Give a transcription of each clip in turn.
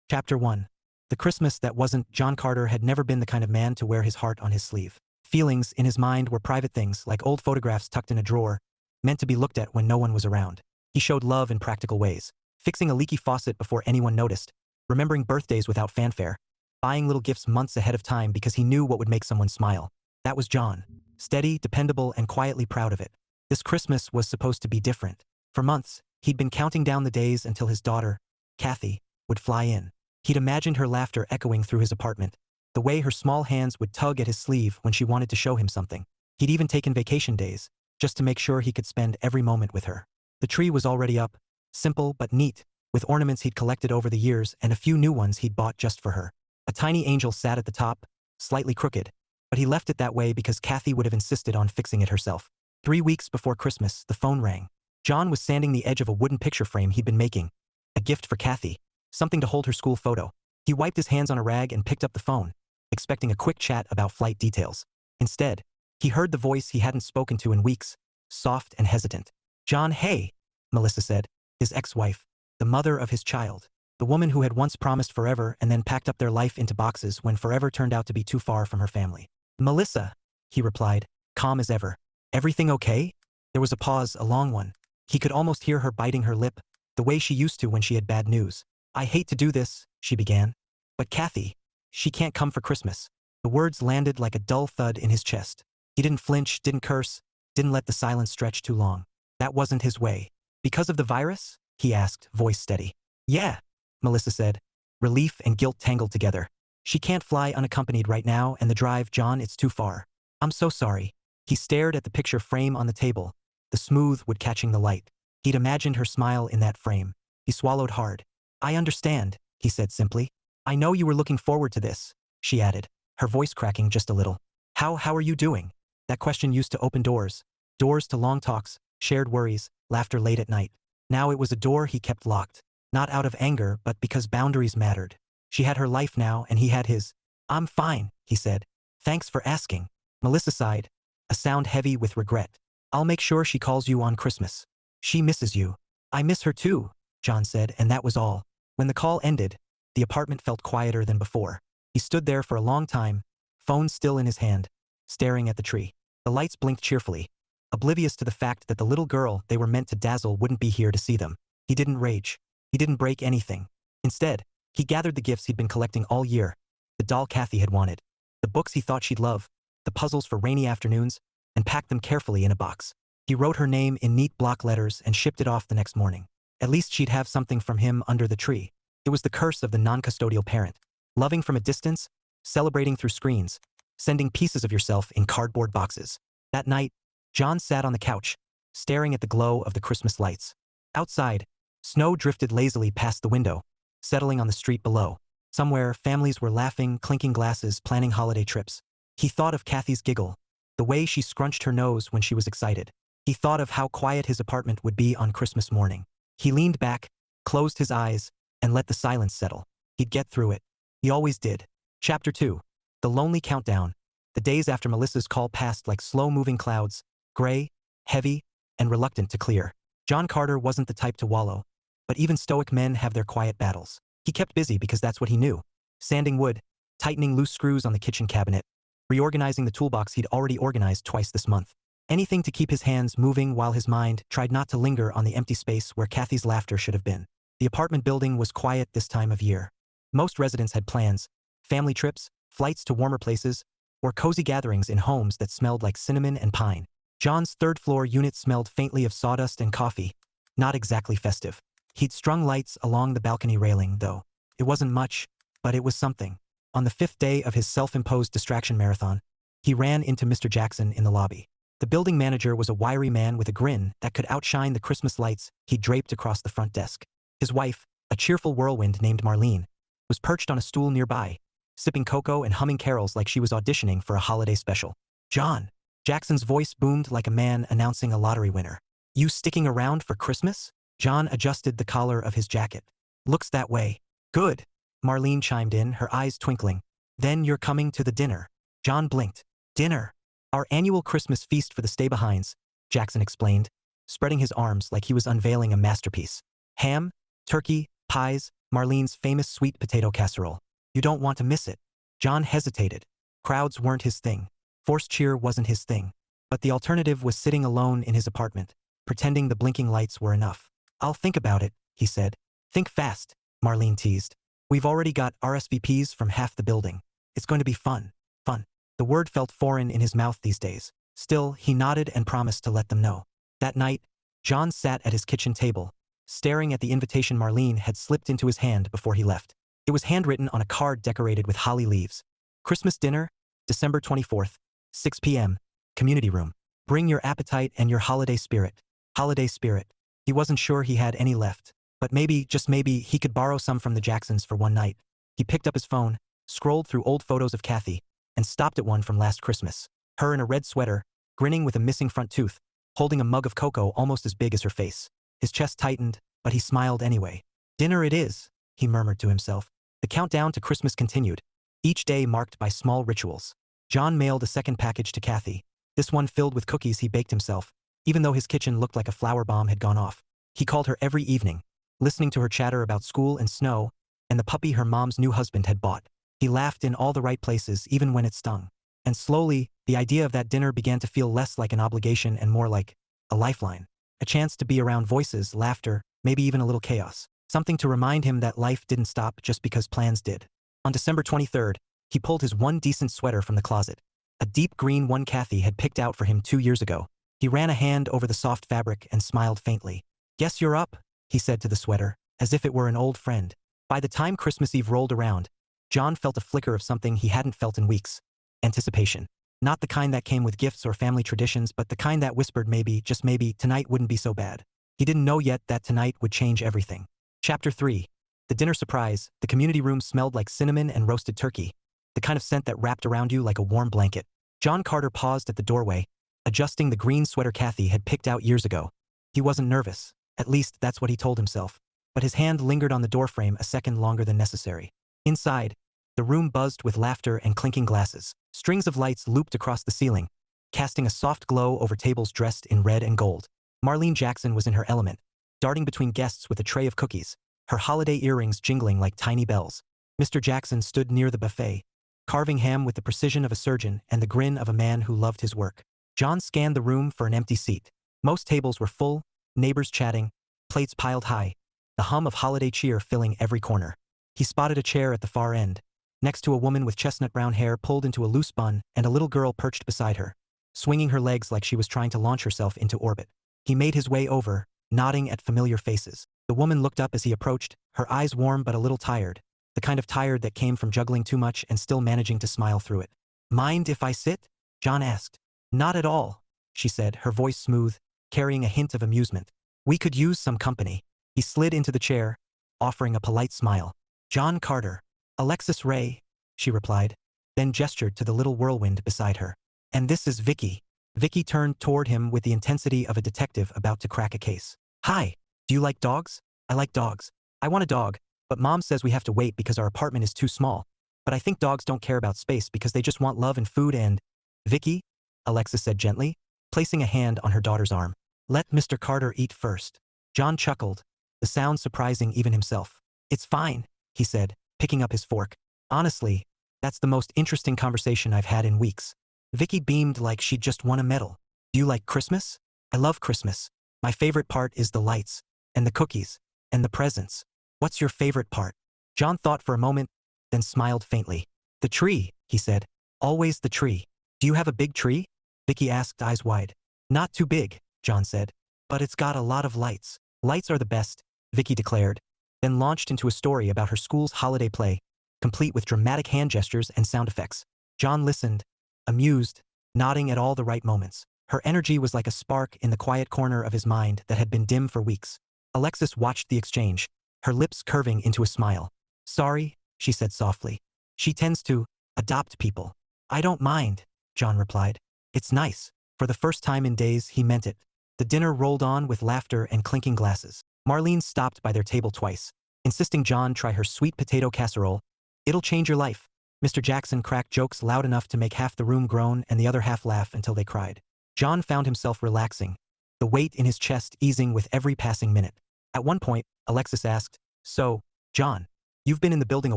Chapter 1. The Christmas that wasn't. John Carter had never been the kind of man to wear his heart on his sleeve. Feelings in his mind were private things, like old photographs tucked in a drawer, meant to be looked at when no one was around. He showed love in practical ways, fixing a leaky faucet before anyone noticed, remembering birthdays without fanfare, buying little gifts months ahead of time because he knew what would make someone smile. That was John. Steady, dependable, and quietly proud of it. This Christmas was supposed to be different. For months, he'd been counting down the days until his daughter, Kathy, would fly in. He'd imagined her laughter echoing through his apartment, the way her small hands would tug at his sleeve when she wanted to show him something. He'd even taken vacation days, just to make sure he could spend every moment with her. The tree was already up, simple but neat, with ornaments he'd collected over the years and a few new ones he'd bought just for her. A tiny angel sat at the top, slightly crooked, but he left it that way because Kathy would have insisted on fixing it herself. 3 weeks before Christmas, the phone rang. John was sanding the edge of a wooden picture frame he'd been making. A gift for Kathy. Something to hold her school photo. He wiped his hands on a rag and picked up the phone, expecting a quick chat about flight details. Instead, he heard the voice he hadn't spoken to in weeks, soft and hesitant. "John, hey," Melissa said, his ex-wife, the mother of his child, the woman who had once promised forever and then packed up their life into boxes when forever turned out to be too far from her family. "Melissa," he replied, calm as ever. "Everything okay?" There was a pause, a long one. He could almost hear her biting her lip, the way she used to when she had bad news. "I hate to do this," she began. "But Kathy, she can't come for Christmas." The words landed like a dull thud in his chest. He didn't flinch, didn't curse, didn't let the silence stretch too long. That wasn't his way. "Because of the virus?" he asked, voice steady. "Yeah," Melissa said, relief and guilt tangled together. "She can't fly unaccompanied right now, and the drive, John, it's too far. I'm so sorry." He stared at the picture frame on the table, the smooth wood catching the light. He'd imagined her smile in that frame. He swallowed hard. "I understand," he said simply. "I know you were looking forward to this," she added, her voice cracking just a little. How are you doing?" That question used to open doors. Doors to long talks, shared worries, laughter late at night. Now it was a door he kept locked. Not out of anger, but because boundaries mattered. She had her life now, and he had his. "I'm fine," he said. "Thanks for asking." Melissa sighed, a sound heavy with regret. "I'll make sure she calls you on Christmas. She misses you." "I miss her too," John said, and that was all. When the call ended, the apartment felt quieter than before. He stood there for a long time, phone still in his hand, staring at the tree. The lights blinked cheerfully, oblivious to the fact that the little girl they were meant to dazzle wouldn't be here to see them. He didn't rage. He didn't break anything. Instead, he gathered the gifts he'd been collecting all year, the doll Kathy had wanted, the books he thought she'd love, the puzzles for rainy afternoons, and packed them carefully in a box. He wrote her name in neat block letters and shipped it off the next morning. At least she'd have something from him under the tree. It was the curse of the non-custodial parent. Loving from a distance, celebrating through screens, sending pieces of yourself in cardboard boxes. That night, John sat on the couch, staring at the glow of the Christmas lights. Outside, snow drifted lazily past the window, settling on the street below. Somewhere, families were laughing, clinking glasses, planning holiday trips. He thought of Kathy's giggle, the way she scrunched her nose when she was excited. He thought of how quiet his apartment would be on Christmas morning. He leaned back, closed his eyes, and let the silence settle. He'd get through it. He always did. Chapter 2. The lonely countdown. The days after Melissa's call passed like slow-moving clouds, gray, heavy, and reluctant to clear. John Carter wasn't the type to wallow, but even stoic men have their quiet battles. He kept busy because that's what he knew. Sanding wood, tightening loose screws on the kitchen cabinet, reorganizing the toolbox he'd already organized twice this month. Anything to keep his hands moving while his mind tried not to linger on the empty space where Kathy's laughter should have been. The apartment building was quiet this time of year. Most residents had plans, family trips, flights to warmer places, or cozy gatherings in homes that smelled like cinnamon and pine. John's third-floor unit smelled faintly of sawdust and coffee. Not exactly festive. He'd strung lights along the balcony railing, though. It wasn't much, but it was something. On the 5th day of his self-imposed distraction marathon, he ran into Mr. Jackson in the lobby. The building manager was a wiry man with a grin that could outshine the Christmas lights he draped across the front desk. His wife, a cheerful whirlwind named Marlene, was perched on a stool nearby, sipping cocoa and humming carols like she was auditioning for a holiday special. "John," Jackson's voice boomed like a man announcing a lottery winner. "You sticking around for Christmas?" John adjusted the collar of his jacket. "Looks that way." "Good," Marlene chimed in, her eyes twinkling. "Then you're coming to the dinner." John blinked. "Dinner?" "Our annual Christmas feast for the stay-behinds," Jackson explained, spreading his arms like he was unveiling a masterpiece. "Ham, turkey, Pies, Marlene's famous sweet potato casserole. You don't want to miss it. John hesitated. Crowds weren't his thing. Forced cheer wasn't his thing. But the alternative was sitting alone in his apartment, pretending the blinking lights were enough. I'll think about it, he said. Think fast, Marlene teased. We've already got RSVPs from half the building. It's going to be fun. Fun. The word felt foreign in his mouth these days. Still, he nodded and promised to let them know. That night, John sat at his kitchen table, staring at the invitation Marlene had slipped into his hand before he left. It was handwritten on a card decorated with holly leaves. Christmas dinner, December 24th, 6 p.m., community room. Bring your appetite and your holiday spirit. Holiday spirit. He wasn't sure he had any left, but maybe, just maybe, he could borrow some from the Jacksons for one night. He picked up his phone, scrolled through old photos of Kathy, and stopped at one from last Christmas. Her in a red sweater, grinning with a missing front tooth, holding a mug of cocoa almost as big as her face. His chest tightened, but he smiled anyway. Dinner it is, he murmured to himself. The countdown to Christmas continued, each day marked by small rituals. John mailed a second package to Kathy, this one filled with cookies he baked himself, even though his kitchen looked like a flower bomb had gone off. He called her every evening, listening to her chatter about school and snow, and the puppy her mom's new husband had bought. He laughed in all the right places even when it stung. And slowly, the idea of that dinner began to feel less like an obligation and more like a lifeline. A chance to be around voices, laughter, maybe even a little chaos. Something to remind him that life didn't stop just because plans did. On December 23rd, he pulled his one decent sweater from the closet. A deep green one Kathy had picked out for him 2 years ago. He ran a hand over the soft fabric and smiled faintly. Guess you're up, he said to the sweater, as if it were an old friend. By the time Christmas Eve rolled around, John felt a flicker of something he hadn't felt in weeks. Anticipation. Not the kind that came with gifts or family traditions, but the kind that whispered maybe, just maybe, tonight wouldn't be so bad. He didn't know yet that tonight would change everything. Chapter 3. The dinner surprise. The community room smelled like cinnamon and roasted turkey, the kind of scent that wrapped around you like a warm blanket. John Carter paused at the doorway, adjusting the green sweater Kathy had picked out years ago. He wasn't nervous, at least that's what he told himself, but his hand lingered on the doorframe a second longer than necessary. Inside, the room buzzed with laughter and clinking glasses. Strings of lights looped across the ceiling, casting a soft glow over tables dressed in red and gold. Marlene Jackson was in her element, darting between guests with a tray of cookies, her holiday earrings jingling like tiny bells. Mr. Jackson stood near the buffet, carving ham with the precision of a surgeon and the grin of a man who loved his work. John scanned the room for an empty seat. Most tables were full, neighbors chatting, plates piled high, the hum of holiday cheer filling every corner. He spotted a chair at the far end, next to a woman with chestnut brown hair pulled into a loose bun and a little girl perched beside her, swinging her legs like she was trying to launch herself into orbit. He made his way over, nodding at familiar faces. The woman looked up as he approached, her eyes warm but a little tired, the kind of tired that came from juggling too much and still managing to smile through it. Mind if I sit? John asked. Not at all, she said, her voice smooth, carrying a hint of amusement. We could use some company. He slid into the chair, offering a polite smile. John Carter. Alexis Ray, she replied, then gestured to the little whirlwind beside her. And this is Vicky. Vicky turned toward him with the intensity of a detective about to crack a case. Hi, do you like dogs? I like dogs. I want a dog, but Mom says we have to wait because our apartment is too small. But I think dogs don't care about space because they just want love and food and… Vicky? Alexis said gently, placing a hand on her daughter's arm. Let Mr. Carter eat first. John chuckled, the sound surprising even himself. It's fine, he said, picking up his fork. Honestly, that's the most interesting conversation I've had in weeks. Vicky beamed like she'd just won a medal. Do you like Christmas? I love Christmas. My favorite part is the lights, and the cookies, and the presents. What's your favorite part? John thought for a moment, then smiled faintly. The tree, he said. Always the tree. Do you have a big tree? Vicky asked, eyes wide. Not too big, John said. But it's got a lot of lights. Lights are the best, Vicky declared, then launched into a story about her school's holiday play, complete with dramatic hand gestures and sound effects. John listened, amused, nodding at all the right moments. Her energy was like a spark in the quiet corner of his mind that had been dim for weeks. Alexis watched the exchange, her lips curving into a smile. Sorry, she said softly. She tends to adopt people. I don't mind, John replied. It's nice. For the first time in days, he meant it. The dinner rolled on with laughter and clinking glasses. Marlene stopped by their table twice, insisting John try her sweet potato casserole. It'll change your life. Mr. Jackson cracked jokes loud enough to make half the room groan and the other half laugh until they cried. John found himself relaxing, the weight in his chest easing with every passing minute. At one point, Alexis asked, So, John, you've been in the building a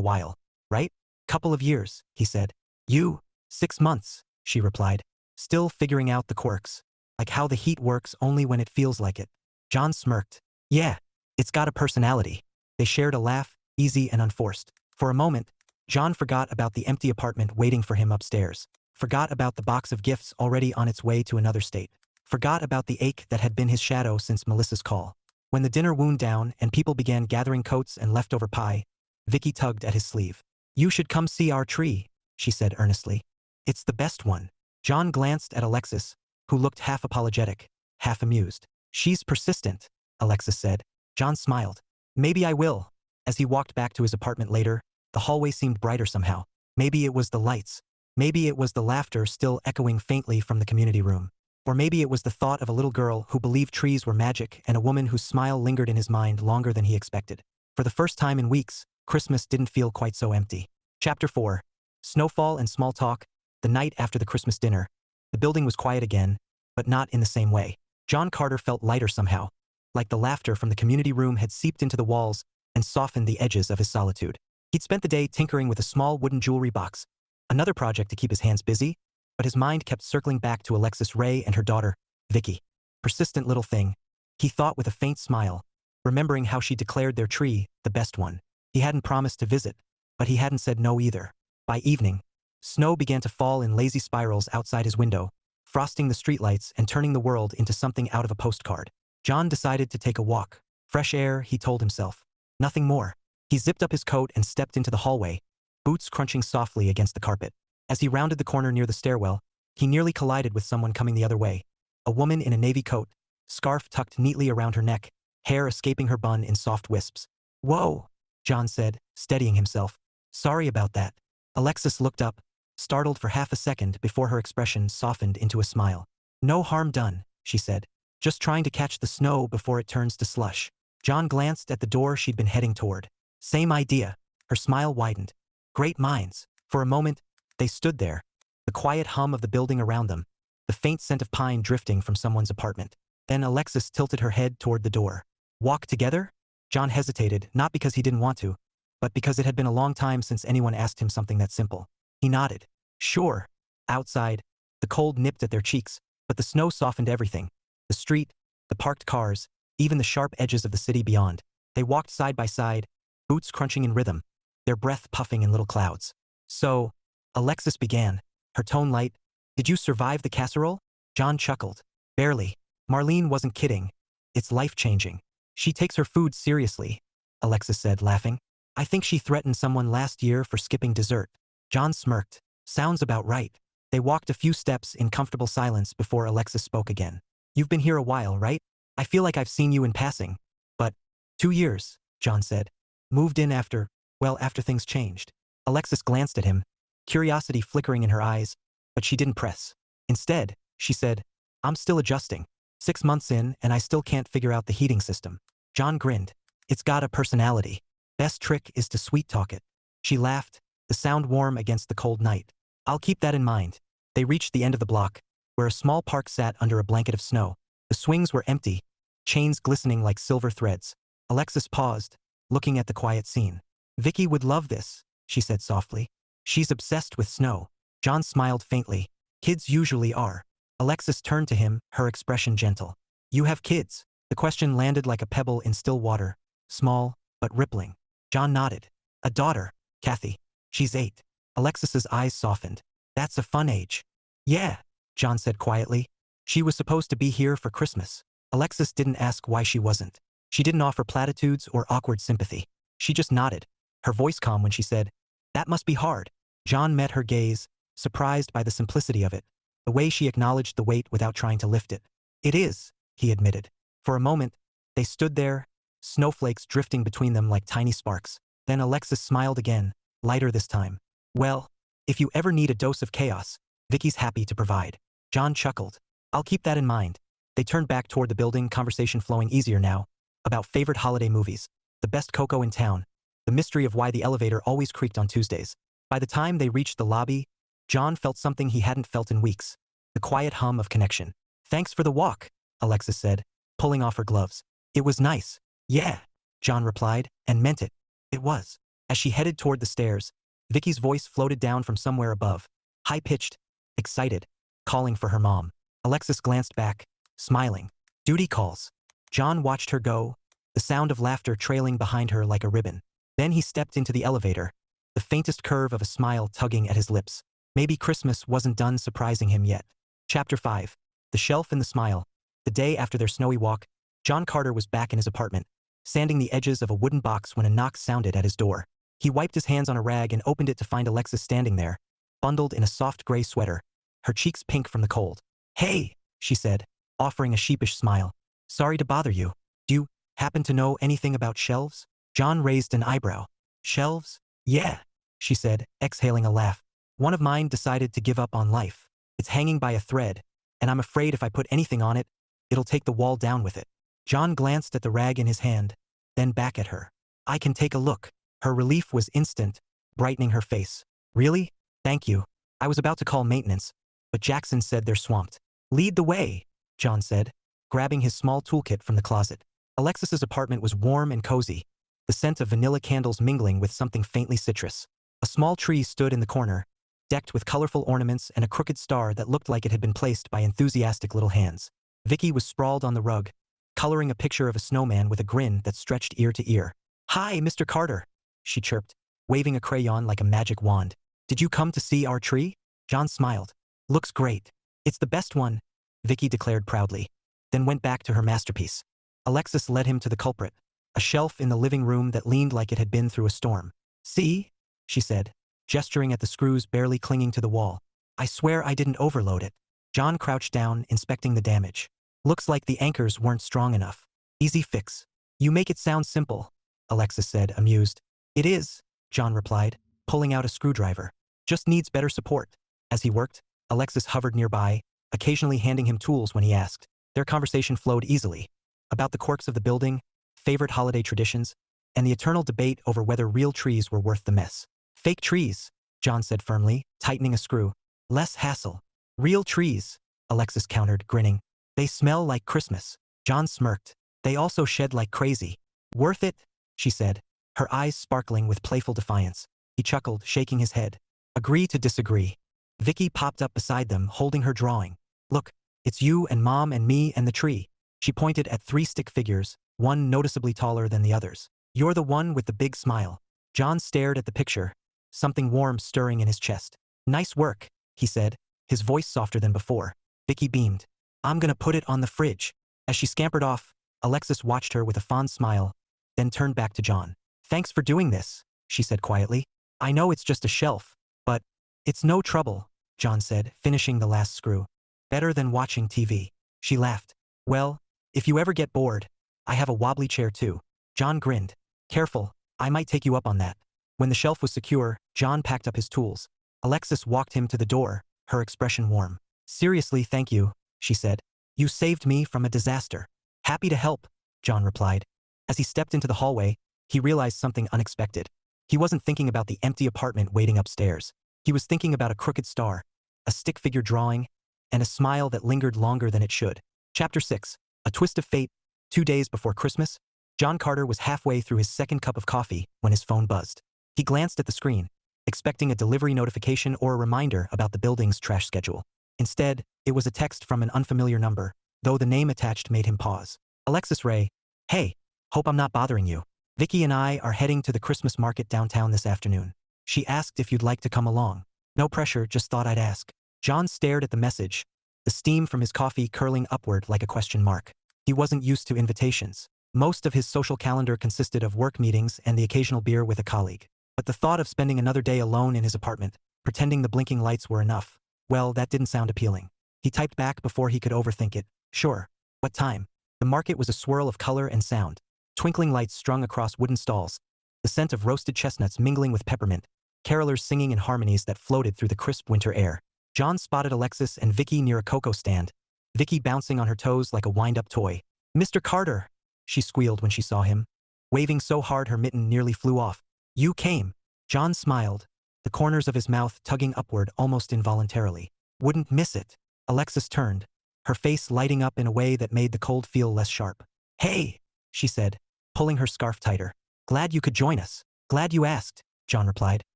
while, right? Couple of years, he said. You? 6 months, she replied, still figuring out the quirks. Like how the heat works only when it feels like it. John smirked. Yeah, it's got a personality. They shared a laugh, easy and unforced. For a moment, John forgot about the empty apartment waiting for him upstairs. Forgot about the box of gifts already on its way to another state. Forgot about the ache that had been his shadow since Melissa's call. When the dinner wound down and people began gathering coats and leftover pie, Vicky tugged at his sleeve. You should come see our tree, she said earnestly. It's the best one. John glanced at Alexis, who looked half apologetic, half amused. She's persistent, Alexis said. John smiled. Maybe I will. As he walked back to his apartment later, the hallway seemed brighter somehow. Maybe it was the lights. Maybe it was the laughter still echoing faintly from the community room. Or maybe it was the thought of a little girl who believed trees were magic and a woman whose smile lingered in his mind longer than he expected. For the first time in weeks, Christmas didn't feel quite so empty. Chapter 4. Snowfall and Small Talk. The night after the Christmas dinner, the building was quiet again, but not in the same way. John Carter felt lighter somehow, like the laughter from the community room had seeped into the walls and softened the edges of his solitude. He'd spent the day tinkering with a small wooden jewelry box, another project to keep his hands busy, but his mind kept circling back to Alexis Ray and her daughter, Vicky. Persistent little thing, he thought with a faint smile, remembering how she declared their tree the best one. He hadn't promised to visit, but he hadn't said no either. By evening, snow began to fall in lazy spirals outside his window, frosting the streetlights and turning the world into something out of a postcard. John decided to take a walk. Fresh air, he told himself. Nothing more. He zipped up his coat and stepped into the hallway, boots crunching softly against the carpet. As he rounded the corner near the stairwell, he nearly collided with someone coming the other way. A woman in a navy coat, scarf tucked neatly around her neck, hair escaping her bun in soft wisps. Whoa, John said, steadying himself. Sorry about that. Alexis looked up, startled for half a second before her expression softened into a smile. No harm done, she said. Just trying to catch the snow before it turns to slush. John glanced at the door she'd been heading toward. Same idea. Her smile widened. Great minds. For a moment, they stood there, the quiet hum of the building around them, the faint scent of pine drifting from someone's apartment. Then Alexis tilted her head toward the door. Walk together? John hesitated, not because he didn't want to, but because it had been a long time since anyone asked him something that simple. He nodded. Sure. Outside, the cold nipped at their cheeks, but the snow softened everything. The street, the parked cars, even the sharp edges of the city beyond. They walked side by side, boots crunching in rhythm, their breath puffing in little clouds. So, Alexis began, her tone light. Did you survive the casserole? John chuckled. Barely. Marlene wasn't kidding. It's life-changing. She takes her food seriously, Alexis said, laughing. I think she threatened someone last year for skipping dessert. John smirked. Sounds about right. They walked a few steps in comfortable silence before Alexis spoke again. You've been here a while, right? I feel like I've seen you in passing. But 2 years, John said. Moved in after things changed. Alexis glanced at him, curiosity flickering in her eyes, but she didn't press. Instead, she said, I'm still adjusting. 6 months in and I still can't figure out the heating system. John grinned. It's got a personality. Best trick is to sweet-talk it. She laughed, the sound warm against the cold night. I'll keep that in mind. They reached the end of the block, where a small park sat under a blanket of snow. The swings were empty, chains glistening like silver threads. Alexis paused, looking at the quiet scene. Vicky would love this, she said softly. She's obsessed with snow. John smiled faintly. Kids usually are. Alexis turned to him, her expression gentle. You have kids? The question landed like a pebble in still water, small, but rippling. John nodded. A daughter, Kathy. She's 8. Alexis's eyes softened. That's a fun age. Yeah, John said quietly. She was supposed to be here for Christmas. Alexis didn't ask why she wasn't. She didn't offer platitudes or awkward sympathy. She just nodded, her voice calm when she said, That must be hard. John met her gaze, surprised by the simplicity of it, the way she acknowledged the weight without trying to lift it. It is, he admitted. For a moment, they stood there, snowflakes drifting between them like tiny sparks. Then Alexis smiled again, lighter this time. Well, if you ever need a dose of chaos, Vicky's happy to provide. John chuckled. I'll keep that in mind. They turned back toward the building, conversation flowing easier now, about favorite holiday movies, the best cocoa in town, the mystery of why the elevator always creaked on Tuesdays. By the time they reached the lobby, John felt something he hadn't felt in weeks, the quiet hum of connection. Thanks for the walk, Alexis said, pulling off her gloves. It was nice. Yeah, John replied, and meant it. It was. As she headed toward the stairs, Vicky's voice floated down from somewhere above, high-pitched, excited, calling for her mom. Alexis glanced back, smiling. Duty calls. John watched her go, the sound of laughter trailing behind her like a ribbon. Then he stepped into the elevator, the faintest curve of a smile tugging at his lips. Maybe Christmas wasn't done surprising him yet. Chapter 5. The Shelf and the Smile. The day after their snowy walk, John Carter was back in his apartment, sanding the edges of a wooden box when a knock sounded at his door. He wiped his hands on a rag and opened it to find Alexis standing there, bundled in a soft gray sweater, her cheeks pink from the cold. "Hey," she said, offering a sheepish smile. "Sorry to bother you. Do you happen to know anything about shelves?" John raised an eyebrow. "Shelves? Yeah," she said, exhaling a laugh. "One of mine decided to give up on life. It's hanging by a thread, and I'm afraid if I put anything on it, it'll take the wall down with it." John glanced at the rag in his hand, then back at her. "I can take a look." Her relief was instant, brightening her face. "Really? Thank you. I was about to call maintenance, but Jackson said they're swamped." "Lead the way," John said, grabbing his small toolkit from the closet. Alexis's apartment was warm and cozy, the scent of vanilla candles mingling with something faintly citrus. A small tree stood in the corner, decked with colorful ornaments and a crooked star that looked like it had been placed by enthusiastic little hands. Vicky was sprawled on the rug, coloring a picture of a snowman with a grin that stretched ear to ear. "Hi, Mr. Carter," she chirped, waving a crayon like a magic wand. "Did you come to see our tree?" John smiled. "Looks great. It's the best one," Vicky declared proudly, then went back to her masterpiece. Alexis led him to the culprit, a shelf in the living room that leaned like it had been through a storm. "See?" she said, gesturing at the screws barely clinging to the wall. "I swear I didn't overload it." John crouched down, inspecting the damage. "Looks like the anchors weren't strong enough. Easy fix." "You make it sound simple," Alexis said, amused. "It is," John replied, pulling out a screwdriver. "Just needs better support." As he worked, Alexis hovered nearby, occasionally handing him tools when he asked. Their conversation flowed easily, about the quirks of the building, favorite holiday traditions, and the eternal debate over whether real trees were worth the mess. "Fake trees," John said firmly, tightening a screw. "Less hassle." "Real trees," Alexis countered, grinning. "They smell like Christmas." John smirked. "They also shed like crazy." "Worth it?" she said, her eyes sparkling with playful defiance. He chuckled, shaking his head. "Agree to disagree." Vicky popped up beside them, holding her drawing. "Look, it's you and Mom and me and the tree." She pointed at 3 stick figures, one noticeably taller than the others. "You're the one with the big smile." John stared at the picture, something warm stirring in his chest. "Nice work," he said, his voice softer than before. Vicky beamed. "I'm gonna put it on the fridge." As she scampered off, Alexis watched her with a fond smile, then turned back to John. "Thanks for doing this," she said quietly. "I know it's just a shelf, but it's no trouble," John said, finishing the last screw. "Better than watching TV." She laughed. "Well, if you ever get bored, I have a wobbly chair too." John grinned. "Careful, I might take you up on that." When the shelf was secure, John packed up his tools. Alexis walked him to the door, her expression warm. "Seriously, thank you," she said. "You saved me from a disaster." "Happy to help," John replied. As he stepped into the hallway, he realized something unexpected. He wasn't thinking about the empty apartment waiting upstairs. He was thinking about a crooked star, a stick figure drawing, and a smile that lingered longer than it should. Chapter 6. A Twist of Fate. 2 days before Christmas, John Carter was halfway through his second cup of coffee when his phone buzzed. He glanced at the screen, expecting a delivery notification or a reminder about the building's trash schedule. Instead, it was a text from an unfamiliar number, though the name attached made him pause. "Alexis Ray. Hey, hope I'm not bothering you. Vicky and I are heading to the Christmas market downtown this afternoon. She asked if you'd like to come along." "No pressure, just thought I'd ask." John stared at the message, the steam from his coffee curling upward like a question mark. He wasn't used to invitations. Most of his social calendar consisted of work meetings and the occasional beer with a colleague. But the thought of spending another day alone in his apartment, pretending the blinking lights were enough, well, that didn't sound appealing. He typed back before he could overthink it. "Sure. What time?" The market was a swirl of color and sound. Twinkling lights strung across wooden stalls, the scent of roasted chestnuts mingling with peppermint, carolers singing in harmonies that floated through the crisp winter air. John spotted Alexis and Vicky near a cocoa stand, Vicky bouncing on her toes like a wind-up toy. "Mr. Carter," she squealed when she saw him, waving so hard her mitten nearly flew off. "You came." John smiled, the corners of his mouth tugging upward almost involuntarily. "Wouldn't miss it." Alexis turned, her face lighting up in a way that made the cold feel less sharp. "Hey," she said, pulling her scarf tighter. Glad you could join us. Glad you asked, John replied.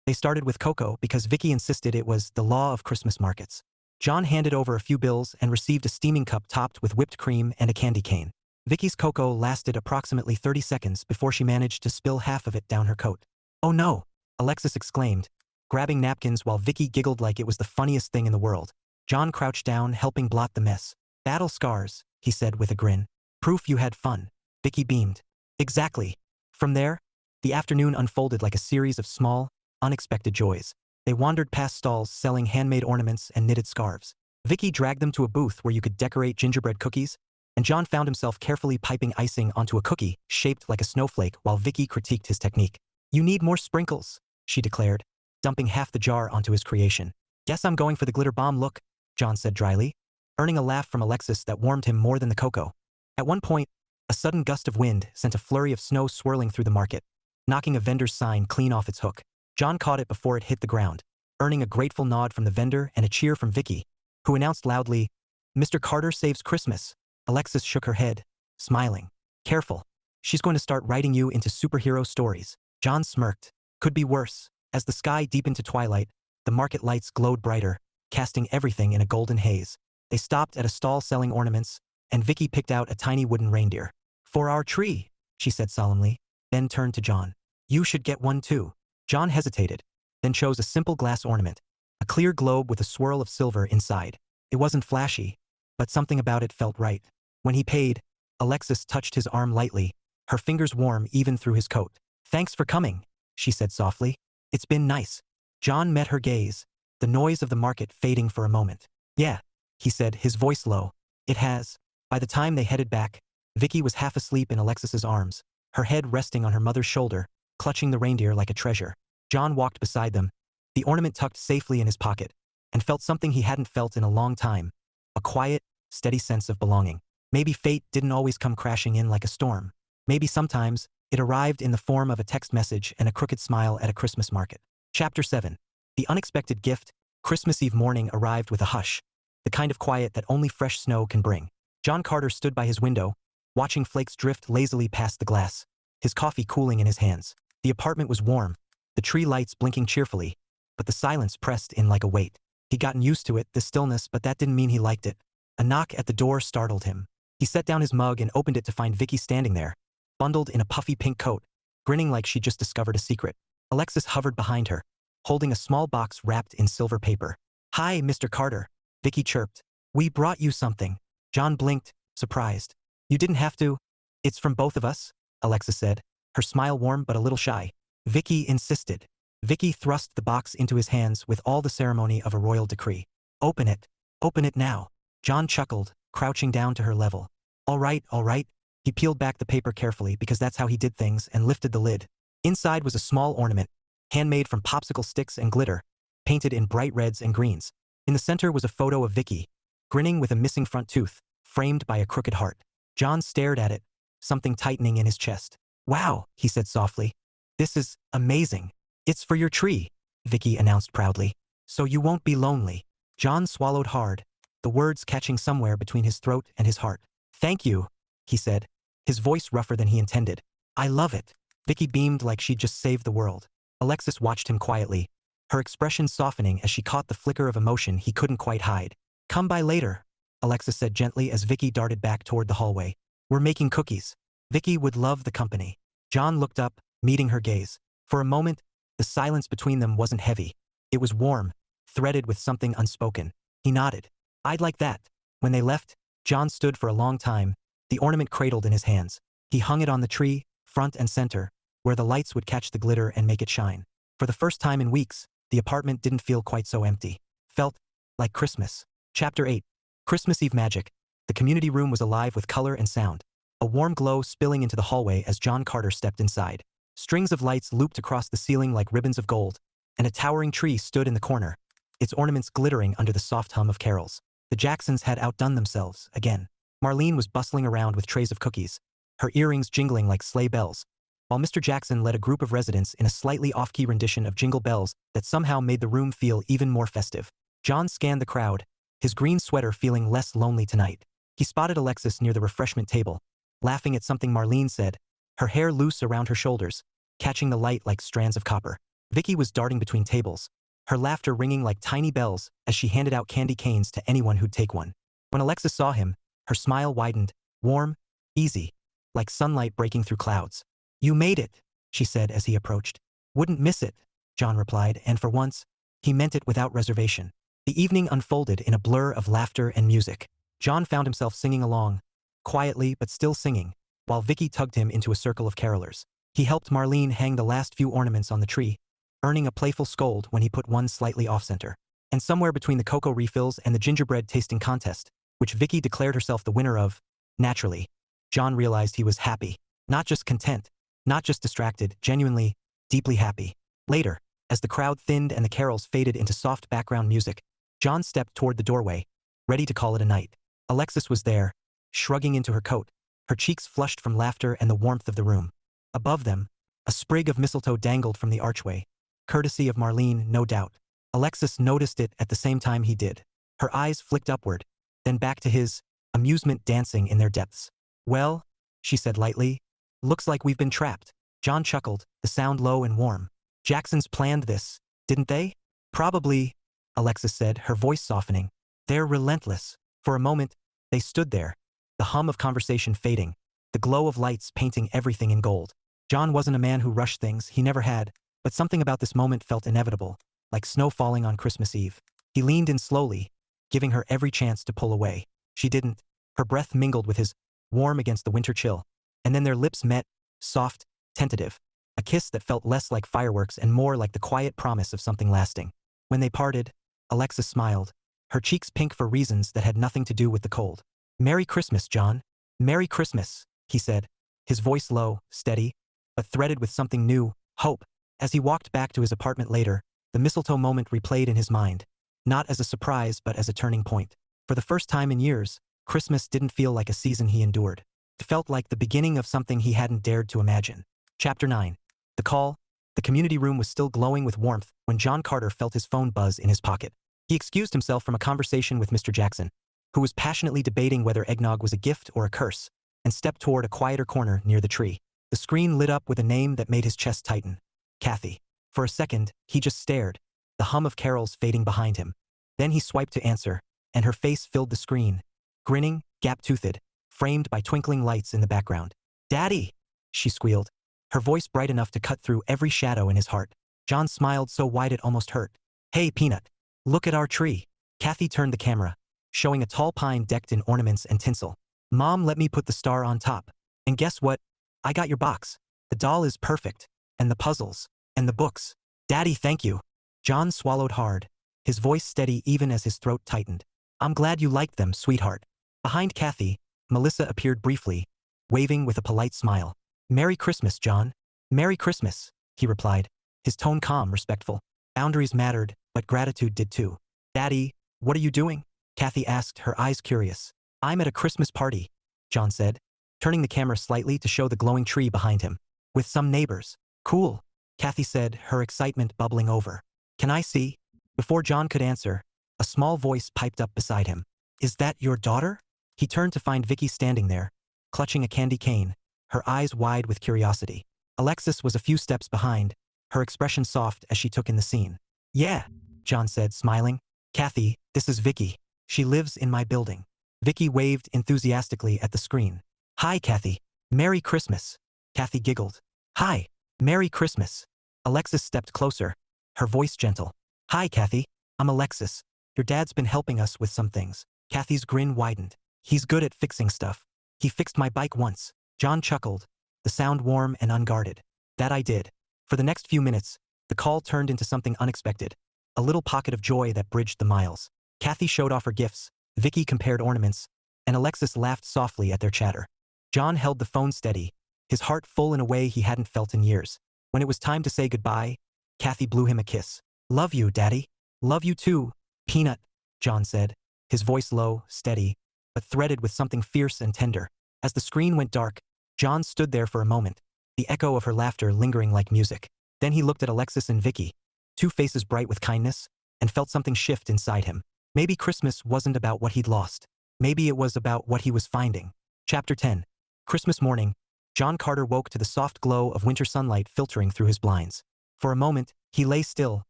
They started with cocoa because Vicky insisted it was the law of Christmas markets. John handed over a few bills and received a steaming cup topped with whipped cream and a candy cane. Vicky's cocoa lasted approximately 30 seconds before she managed to spill half of it down her coat. Oh no, Alexis exclaimed, grabbing napkins while Vicky giggled like it was the funniest thing in the world. John crouched down, helping blot the mess. Battle scars, he said with a grin. Proof you had fun. Vicky beamed. Exactly. From there, the afternoon unfolded like a series of small, unexpected joys. They wandered past stalls selling handmade ornaments and knitted scarves. Vicky dragged them to a booth where you could decorate gingerbread cookies, and John found himself carefully piping icing onto a cookie shaped like a snowflake while Vicky critiqued his technique. You need more sprinkles, she declared, dumping half the jar onto his creation. Guess I'm going for the glitter bomb look, John said dryly, earning a laugh from Alexis that warmed him more than the cocoa. At one point, a sudden gust of wind sent a flurry of snow swirling through the market, knocking a vendor's sign clean off its hook. John caught it before it hit the ground, earning a grateful nod from the vendor and a cheer from Vicky, who announced loudly, Mr. Carter saves Christmas. Alexis shook her head, smiling. Careful. She's going to start writing you into superhero stories. John smirked. Could be worse. As the sky deepened to twilight, the market lights glowed brighter, casting everything in a golden haze. They stopped at a stall selling ornaments, and Vicky picked out a tiny wooden reindeer. For our tree, she said solemnly, then turned to John. You should get one too. John hesitated, then chose a simple glass ornament, a clear globe with a swirl of silver inside. It wasn't flashy, but something about it felt right. When he paid, Alexis touched his arm lightly, her fingers warm even through his coat. Thanks for coming, she said softly. It's been nice. John met her gaze, the noise of the market fading for a moment. Yeah, he said, his voice low. It has. By the time they headed back, Vicky was half asleep in Alexis's arms, her head resting on her mother's shoulder, clutching the reindeer like a treasure. John walked beside them, the ornament tucked safely in his pocket, and felt something he hadn't felt in a long time, a quiet, steady sense of belonging. Maybe fate didn't always come crashing in like a storm. Maybe sometimes it arrived in the form of a text message and a crooked smile at a Christmas market. Chapter 7. The unexpected gift. Christmas Eve morning arrived with a hush, the kind of quiet that only fresh snow can bring. John Carter stood by his window, watching flakes drift lazily past the glass, his coffee cooling in his hands. The apartment was warm, the tree lights blinking cheerfully, but the silence pressed in like a weight. He'd gotten used to it, the stillness, but that didn't mean he liked it. A knock at the door startled him. He set down his mug and opened it to find Vicky standing there, bundled in a puffy pink coat, grinning like she'd just discovered a secret. Alexis hovered behind her, holding a small box wrapped in silver paper. Hi, Mr. Carter, Vicky chirped. We brought you something. John blinked, surprised. You didn't have to. It's from both of us, Alexis said, her smile warm but a little shy. Vicky insisted. Vicky thrust the box into his hands with all the ceremony of a royal decree. Open it. Open it now. John chuckled, crouching down to her level. All right, all right. He peeled back the paper carefully because that's how he did things and lifted the lid. Inside was a small ornament, handmade from popsicle sticks and glitter, painted in bright reds and greens. In the center was a photo of Vicky, grinning with a missing front tooth, framed by a crooked heart. John stared at it, something tightening in his chest. Wow, he said softly. This is amazing. It's for your tree, Vicky announced proudly. So you won't be lonely. John swallowed hard, the words catching somewhere between his throat and his heart. Thank you, he said, his voice rougher than he intended. I love it. Vicky beamed like she'd just saved the world. Alexis watched him quietly, her expression softening as she caught the flicker of emotion he couldn't quite hide. Come by later, Alexis said gently as Vicky darted back toward the hallway. We're making cookies. Vicky would love the company. John looked up, meeting her gaze. For a moment, the silence between them wasn't heavy. It was warm, threaded with something unspoken. He nodded. I'd like that. When they left, John stood for a long time, the ornament cradled in his hands. He hung it on the tree, front and center, where the lights would catch the glitter and make it shine. For the first time in weeks, the apartment didn't feel quite so empty. Felt like Christmas. Chapter 8. Christmas Eve magic. The community room was alive with color and sound, a warm glow spilling into the hallway as John Carter stepped inside. Strings of lights looped across the ceiling like ribbons of gold, and a towering tree stood in the corner, its ornaments glittering under the soft hum of carols. The Jacksons had outdone themselves again. Marlene was bustling around with trays of cookies, her earrings jingling like sleigh bells, while Mr. Jackson led a group of residents in a slightly off-key rendition of Jingle Bells that somehow made the room feel even more festive. John scanned the crowd, his green sweater feeling less lonely tonight. He spotted Alexis near the refreshment table, laughing at something Marlene said, her hair loose around her shoulders, catching the light like strands of copper. Vicky was darting between tables, her laughter ringing like tiny bells as she handed out candy canes to anyone who'd take one. When Alexis saw him, her smile widened, warm, easy, like sunlight breaking through clouds. "You made it," she said as he approached. "Wouldn't miss it," John replied, and for once, he meant it without reservation. The evening unfolded in a blur of laughter and music. John found himself singing along, quietly but still singing, while Vicky tugged him into a circle of carolers. He helped Marlene hang the last few ornaments on the tree, earning a playful scold when he put one slightly off-center. And somewhere between the cocoa refills and the gingerbread tasting contest, which Vicky declared herself the winner of, naturally, John realized he was happy. Not just content, not just distracted, genuinely, deeply happy. Later, as the crowd thinned and the carols faded into soft background music, John stepped toward the doorway, ready to call it a night. Alexis was there, shrugging into her coat, her cheeks flushed from laughter and the warmth of the room. Above them, a sprig of mistletoe dangled from the archway, courtesy of Marlene, no doubt. Alexis noticed it at the same time he did. Her eyes flicked upward, then back to his, amusement dancing in their depths. "Well," she said lightly, "looks like we've been trapped." John chuckled, the sound low and warm. "Jacksons planned this, didn't they?" "Probably," Alexis said, her voice softening. "They're relentless." For a moment, they stood there, the hum of conversation fading, the glow of lights painting everything in gold. John wasn't a man who rushed things, he never had, but something about this moment felt inevitable, like snow falling on Christmas Eve. He leaned in slowly, giving her every chance to pull away. She didn't. Her breath mingled with his, warm against the winter chill. And then their lips met, soft, tentative. A kiss that felt less like fireworks and more like the quiet promise of something lasting. When they parted, Alexis smiled, her cheeks pink for reasons that had nothing to do with the cold. "Merry Christmas, John." "Merry Christmas," he said, his voice low, steady, but threaded with something new, hope. As he walked back to his apartment later, the mistletoe moment replayed in his mind, not as a surprise but as a turning point. For the first time in years, Christmas didn't feel like a season he endured. It felt like the beginning of something he hadn't dared to imagine. Chapter 9. The call. The community room was still glowing with warmth when John Carter felt his phone buzz in his pocket. He excused himself from a conversation with Mr. Jackson, who was passionately debating whether eggnog was a gift or a curse, and stepped toward a quieter corner near the tree. The screen lit up with a name that made his chest tighten. Kathy. For a second, he just stared, the hum of carols fading behind him. Then he swiped to answer, and her face filled the screen, grinning, gap-toothed, framed by twinkling lights in the background. "Daddy!" she squealed, her voice bright enough to cut through every shadow in his heart. John smiled so wide it almost hurt. "Hey, Peanut. Look at our tree." Kathy turned the camera, showing a tall pine decked in ornaments and tinsel. "Mom let me put the star on top. And guess what? I got your box. The doll is perfect. And the puzzles. And the books. Daddy, thank you." John swallowed hard, his voice steady even as his throat tightened. "I'm glad you liked them, sweetheart." Behind Kathy, Melissa appeared briefly, waving with a polite smile. "Merry Christmas, John." "Merry Christmas," he replied, his tone calm, respectful. Boundaries mattered, but gratitude did too. "Daddy, what are you doing?" Kathy asked, her eyes curious. "I'm at a Christmas party," John said, turning the camera slightly to show the glowing tree behind him. "With some neighbors." "Cool," Kathy said, her excitement bubbling over. "Can I see?" Before John could answer, a small voice piped up beside him. "Is that your daughter?" He turned to find Vicky standing there, clutching a candy cane, her eyes wide with curiosity. Alexis was a few steps behind, her expression soft as she took in the scene. "Yeah," John said, smiling. "Kathy, this is Vicky. She lives in my building." Vicky waved enthusiastically at the screen. "Hi, Kathy. Merry Christmas." Kathy giggled. "Hi. Merry Christmas." Alexis stepped closer, her voice gentle. "Hi, Kathy. I'm Alexis. Your dad's been helping us with some things." Kathy's grin widened. "He's good at fixing stuff. He fixed my bike once." John chuckled, the sound warm and unguarded. "That I did." For the next few minutes, the call turned into something unexpected, a little pocket of joy that bridged the miles. Kathy showed off her gifts, Vicky compared ornaments, and Alexis laughed softly at their chatter. John held the phone steady, his heart full in a way he hadn't felt in years. When it was time to say goodbye, Kathy blew him a kiss. "Love you, Daddy." "Love you too, Peanut," John said, his voice low, steady, but threaded with something fierce and tender. As the screen went dark, John stood there for a moment, the echo of her laughter lingering like music. Then he looked at Alexis and Vicky, two faces bright with kindness, and felt something shift inside him. Maybe Christmas wasn't about what he'd lost. Maybe it was about what he was finding. Chapter 10. Christmas morning, John Carter woke to the soft glow of winter sunlight filtering through his blinds. For a moment, he lay still,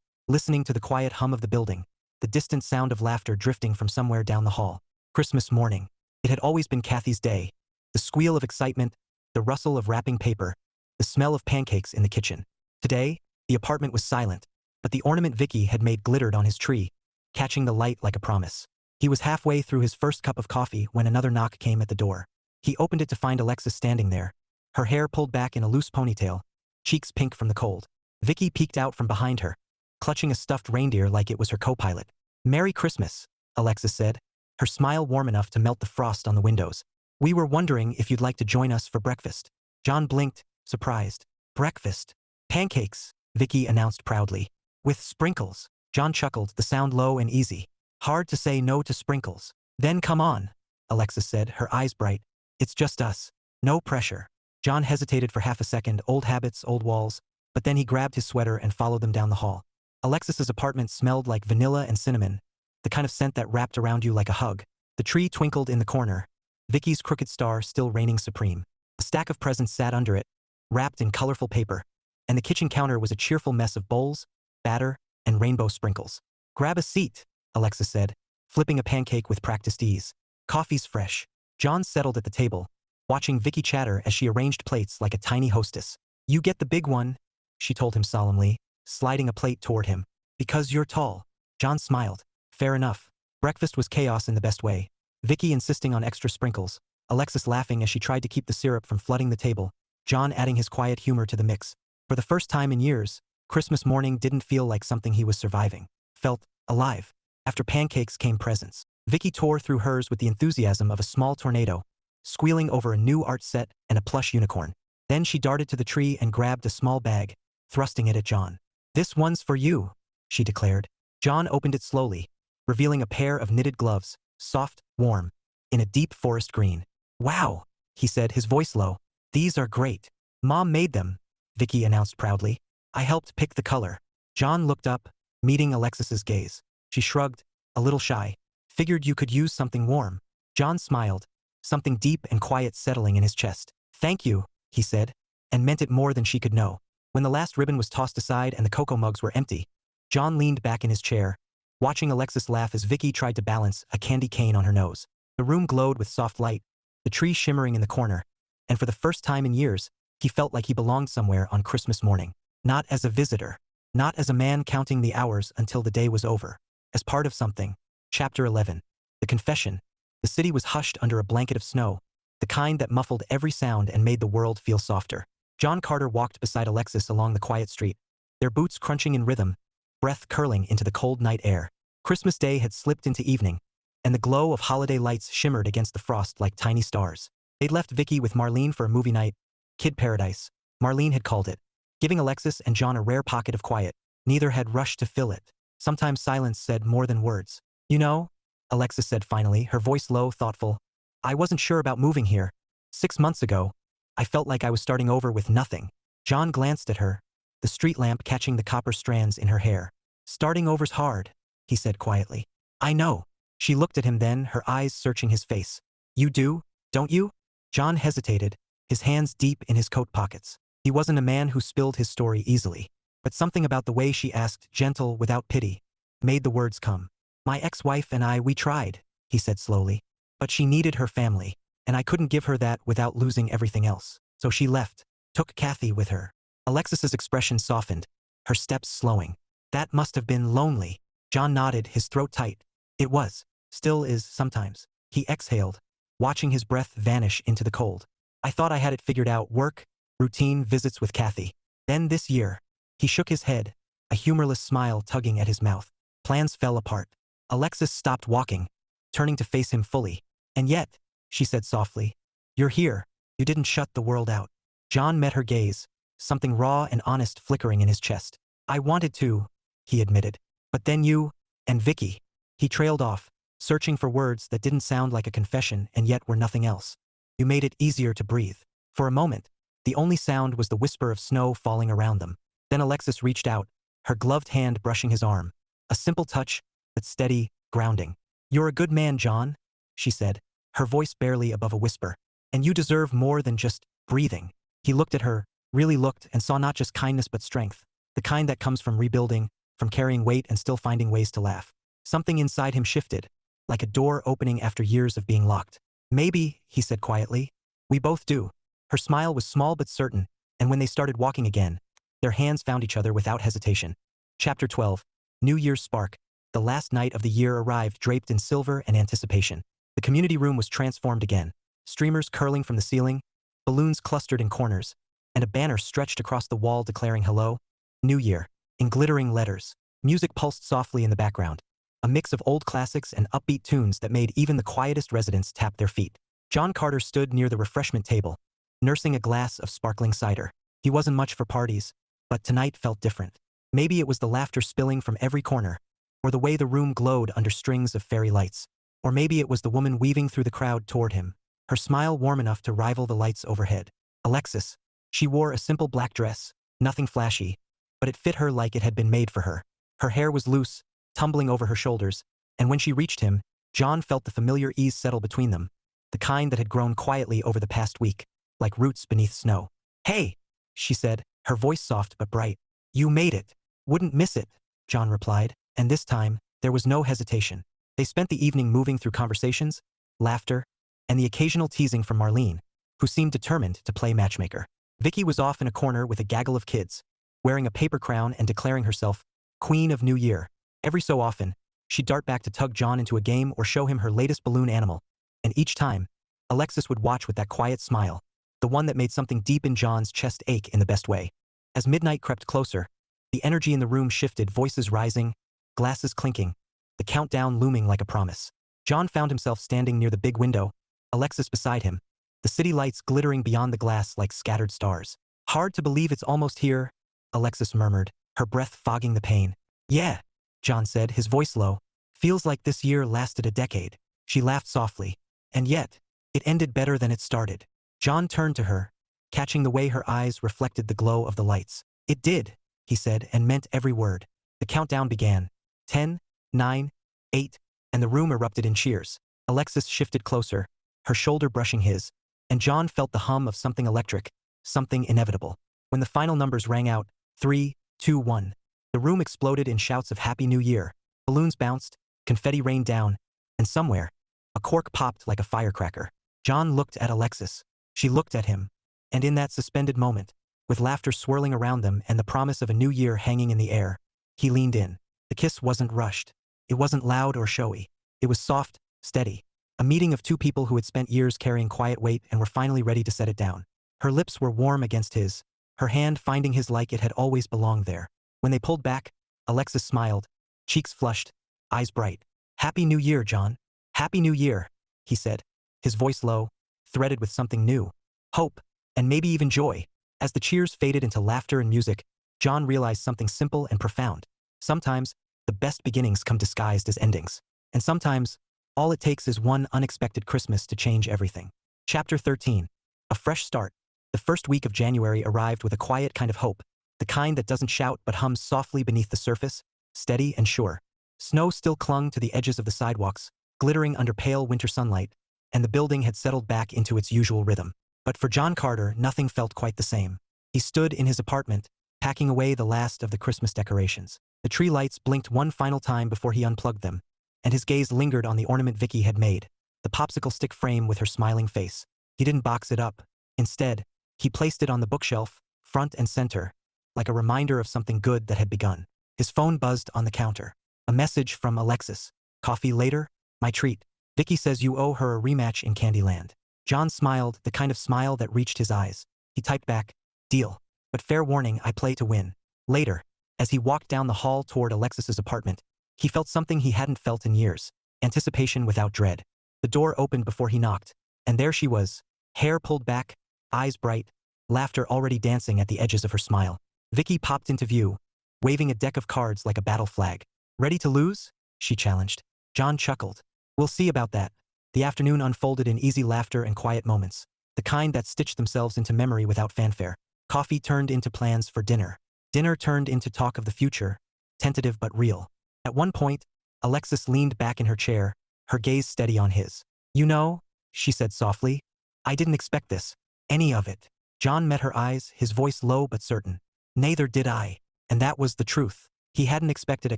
listening to the quiet hum of the building, the distant sound of laughter drifting from somewhere down the hall. Christmas morning. It had always been Kathy's day. The squeal of excitement, the rustle of wrapping paper, the smell of pancakes in the kitchen. Today, the apartment was silent, but the ornament Vicky had made glittered on his tree, catching the light like a promise. He was halfway through his first cup of coffee when another knock came at the door. He opened it to find Alexis standing there, her hair pulled back in a loose ponytail, cheeks pink from the cold. Vicky peeked out from behind her, clutching a stuffed reindeer like it was her co-pilot. "Merry Christmas," Alexis said, her smile warm enough to melt the frost on the windows. "We were wondering if you'd like to join us for breakfast." John blinked, surprised. "Breakfast? Pancakes," Vicky announced proudly. "With sprinkles." John chuckled, the sound low and easy. "Hard to say no to sprinkles." "Then come on," Alexis said, her eyes bright. "It's just us. No pressure." John hesitated for half a second, old habits, old walls, but then he grabbed his sweater and followed them down the hall. Alexis's apartment smelled like vanilla and cinnamon, the kind of scent that wrapped around you like a hug. The tree twinkled in the corner, Vicky's crooked star still reigning supreme. A stack of presents sat under it, wrapped in colorful paper, and the kitchen counter was a cheerful mess of bowls, batter, and rainbow sprinkles. "Grab a seat," Alexis said, flipping a pancake with practiced ease. "Coffee's fresh." John settled at the table, watching Vicky chatter as she arranged plates like a tiny hostess. "You get the big one," she told him solemnly, sliding a plate toward him. "Because you're tall." John smiled. Fair enough. Breakfast was chaos in the best way. Vicky insisting on extra sprinkles, Alexis laughing as she tried to keep the syrup from flooding the table, John adding his quiet humor to the mix. For the first time in years, Christmas morning didn't feel like something he was surviving. Felt alive. After pancakes came presents. Vicky tore through hers with the enthusiasm of a small tornado, squealing over a new art set and a plush unicorn. Then she darted to the tree and grabbed a small bag, thrusting it at John. "This one's for you," she declared. John opened it slowly, revealing a pair of knitted gloves, soft, warm, in a deep forest green. "Wow," he said, his voice low. "These are great. Mom made them," Vicky announced proudly. "I helped pick the color." John looked up, meeting Alexis's gaze. She shrugged, a little shy. "Figured you could use something warm." John smiled, something deep and quiet settling in his chest. "Thank you," he said, and meant it more than she could know. When the last ribbon was tossed aside and the cocoa mugs were empty, John leaned back in his chair, watching Alexis laugh as Vicky tried to balance a candy cane on her nose. The room glowed with soft light, the tree shimmering in the corner, and for the first time in years, he felt like he belonged somewhere on Christmas morning. Not as a visitor, not as a man counting the hours until the day was over. As part of something. Chapter 11. The confession. The city was hushed under a blanket of snow, the kind that muffled every sound and made the world feel softer. John Carter walked beside Alexis along the quiet street, their boots crunching in rhythm, breath curling into the cold night air. Christmas Day had slipped into evening, and the glow of holiday lights shimmered against the frost like tiny stars. They'd left Vicky with Marlene for a movie night, Kid Paradise, Marlene had called it, giving Alexis and John a rare pocket of quiet. Neither had rushed to fill it. Sometimes silence said more than words. "You know," Alexis said finally, her voice low, thoughtful, "I wasn't sure about moving here. 6 months ago, I felt like I was starting over with nothing." John glanced at her, the street lamp catching the copper strands in her hair. "Starting over's hard," he said quietly. "I know." She looked at him then, her eyes searching his face. "You do, don't you?" John hesitated, his hands deep in his coat pockets. He wasn't a man who spilled his story easily, but something about the way she asked, gentle, without pity, made the words come. "My ex-wife and I, we tried," he said slowly. "But she needed her family, and I couldn't give her that without losing everything else. So she left, took Kathy with her." Alexis's expression softened, her steps slowing. "That must have been lonely." John nodded, his throat tight. "It was. Still is sometimes." He exhaled, watching his breath vanish into the cold. "I thought I had it figured out, work, routine, visits with Kathy. Then this year." He shook his head, a humorless smile tugging at his mouth. "Plans fell apart." Alexis stopped walking, turning to face him fully. "And yet," she said softly, "you're here. You didn't shut the world out." John met her gaze, something raw and honest flickering in his chest. "I wanted to," he admitted. "But then you, and Vicky." He trailed off, searching for words that didn't sound like a confession and yet were nothing else. "You made it easier to breathe." For a moment, the only sound was the whisper of snow falling around them. Then Alexis reached out, her gloved hand brushing his arm. A simple touch, but steady, grounding. "You're a good man, John," she said, her voice barely above a whisper. "And you deserve more than just breathing. He looked at her, really looked, and saw not just kindness but strength. The kind that comes from rebuilding, from carrying weight and still finding ways to laugh. Something inside him shifted, like a door opening after years of being locked. Maybe, he said quietly. We both do. Her smile was small but certain, and when they started walking again, their hands found each other without hesitation. Chapter 12. New Year's Spark. The last night of the year arrived draped in silver and anticipation. The community room was transformed again. Streamers curling from the ceiling, balloons clustered in corners, and a banner stretched across the wall declaring hello, New Year, in glittering letters. Music pulsed softly in the background, a mix of old classics and upbeat tunes that made even the quietest residents tap their feet. John Carter stood near the refreshment table, nursing a glass of sparkling cider. He wasn't much for parties, but tonight felt different. Maybe it was the laughter spilling from every corner, or the way the room glowed under strings of fairy lights. Or maybe it was the woman weaving through the crowd toward him, her smile warm enough to rival the lights overhead. Alexis. She wore a simple black dress, nothing flashy, but it fit her like it had been made for her. Her hair was loose, tumbling over her shoulders, and when she reached him, John felt the familiar ease settle between them, the kind that had grown quietly over the past week, like roots beneath snow. Hey, she said, her voice soft but bright. You made it. Wouldn't miss it, John replied, and this time, there was no hesitation. They spent the evening moving through conversations, laughter, and the occasional teasing from Marlene, who seemed determined to play matchmaker. Vicky was off in a corner with a gaggle of kids, wearing a paper crown and declaring herself Queen of New Year. Every so often, she'd dart back to tug John into a game or show him her latest balloon animal, and each time, Alexis would watch with that quiet smile, the one that made something deep in John's chest ache in the best way. As midnight crept closer, the energy in the room shifted, voices rising, glasses clinking, the countdown looming like a promise. John found himself standing near the big window, Alexis beside him, the city lights glittering beyond the glass like scattered stars. Hard to believe it's almost here, Alexis murmured, her breath fogging the pain. Yeah, John said, his voice low. Feels like this year lasted a decade. She laughed softly. And yet, it ended better than it started. John turned to her, catching the way her eyes reflected the glow of the lights. It did, he said, and meant every word. The countdown began. 10, 9, 8, and the room erupted in cheers. Alexis shifted closer, her shoulder brushing his, and John felt the hum of something electric, something inevitable. When the final numbers rang out, 3, 2, 1, the room exploded in shouts of Happy New Year. Balloons bounced, confetti rained down, and somewhere, a cork popped like a firecracker. John looked at Alexis. She looked at him, and in that suspended moment, with laughter swirling around them and the promise of a new year hanging in the air, he leaned in. The kiss wasn't rushed. It wasn't loud or showy. It was soft, steady. A meeting of two people who had spent years carrying quiet weight and were finally ready to set it down. Her lips were warm against his, her hand finding his like it had always belonged there. When they pulled back, Alexis smiled, cheeks flushed, eyes bright. Happy New Year, John. Happy New Year, he said, his voice low, threaded with something new. Hope, and maybe even joy. As the cheers faded into laughter and music, John realized something simple and profound. Sometimes, the best beginnings come disguised as endings. And sometimes, all it takes is one unexpected Christmas to change everything. Chapter 13. A fresh start. The first week of January arrived with a quiet kind of hope, the kind that doesn't shout but hums softly beneath the surface, steady and sure. Snow still clung to the edges of the sidewalks, glittering under pale winter sunlight, and the building had settled back into its usual rhythm. But for John Carter, nothing felt quite the same. He stood in his apartment, packing away the last of the Christmas decorations. The tree lights blinked one final time before he unplugged them, and his gaze lingered on the ornament Vicky had made, the popsicle stick frame with her smiling face. He didn't box it up. Instead, he placed it on the bookshelf, front and center, like a reminder of something good that had begun. His phone buzzed on the counter. A message from Alexis. Coffee later? My treat. Vicky says you owe her a rematch in Candyland. John smiled, the kind of smile that reached his eyes. He typed back, deal. But fair warning, I play to win. Later, as he walked down the hall toward Alexis's apartment, he felt something he hadn't felt in years, anticipation without dread. The door opened before he knocked, and there she was, hair pulled back, eyes bright, laughter already dancing at the edges of her smile. Vicky popped into view, waving a deck of cards like a battle flag. Ready to lose? She challenged. John chuckled. We'll see about that. The afternoon unfolded in easy laughter and quiet moments, the kind that stitched themselves into memory without fanfare. Coffee turned into plans for dinner. Dinner turned into talk of the future, tentative but real. At one point, Alexis leaned back in her chair, her gaze steady on his. You know, she said softly, I didn't expect this. Any of it. John met her eyes, his voice low but certain. Neither did I. And that was the truth. He hadn't expected a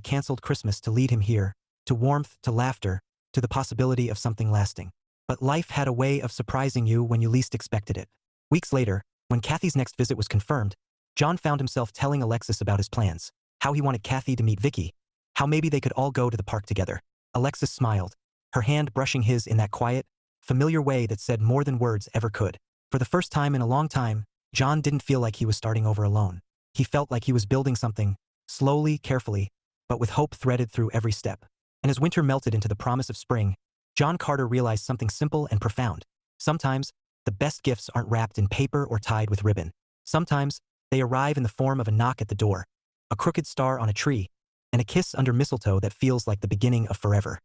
cancelled Christmas to lead him here, to warmth, to laughter, to the possibility of something lasting. But life had a way of surprising you when you least expected it. Weeks later, when Kathy's next visit was confirmed, John found himself telling Alexis about his plans, how he wanted Kathy to meet Vicky, how maybe they could all go to the park together. Alexis smiled, her hand brushing his in that quiet, familiar way that said more than words ever could. For the first time in a long time, John didn't feel like he was starting over alone. He felt like he was building something, slowly, carefully, but with hope threaded through every step. And as winter melted into the promise of spring, John Carter realized something simple and profound. Sometimes, the best gifts aren't wrapped in paper or tied with ribbon. Sometimes, they arrive in the form of a knock at the door, a crooked star on a tree, and a kiss under mistletoe that feels like the beginning of forever.